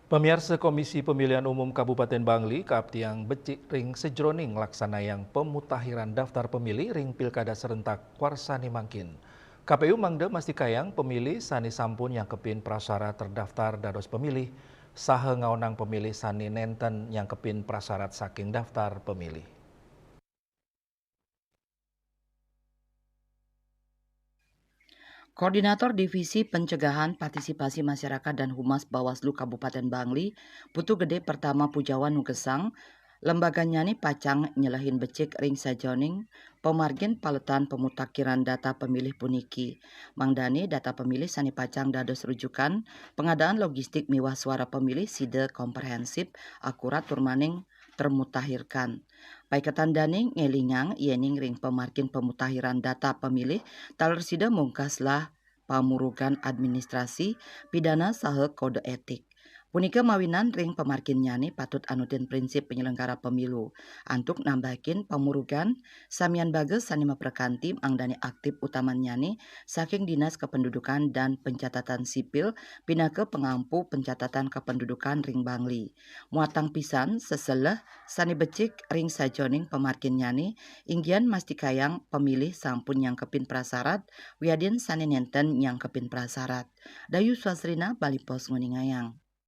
Pemirsa Komisi Pemilihan Umum Kabupaten Bangli, Kaptiang Becik Ring Sejroning laksana yang pemutahiran daftar pemilih ring Pilkada serentak Warsani Mangkin. KPU Mangde Mastikayang pemilih Sani Sampun yang kepin prasyarat terdaftar dados pemilih, saha ngaonang pemilih Sani Nenten yang kepin prasyarat saking daftar pemilih. Koordinator Divisi Pencegahan Partisipasi Masyarakat dan Humas Bawaslu Kabupaten Bangli, Putu Gede Pertama Pujawan Nugesang, lembaga nyani pacang nyelahin becik ring sajoning, pemargin paletan pemutakhiran data pemilih puniki. Mangdani data pemilih sani pacang dados rujukan, pengadaan logistik miwah suara pemilih side komprehensif, akurat turmaning termutahirkan. Paiketan daning ngelingang yening ring pemargin pemutahiran data pemilih talersida mungkaslah pamurugan administrasi pidana saha kode etik. Punika mawinan ring pemargin nyani patut anutin prinsip penyelenggara pemilu. Antuk nambahin pamurugan samian bages sanima perkanti angdani aktif utama nyani saking Dinas Kependudukan dan Pencatatan Sipil pinake pengampu pencatatan kependudukan ring Bangli. Muatang pisan seseleh sani becik ring sajoning pemargin nyani inggian mastikayang pemilih sampun yang kepin prasarat wiadin sani nenten yang kepin prasarat. Dayu Swasrina Bali Pos Nguningayang.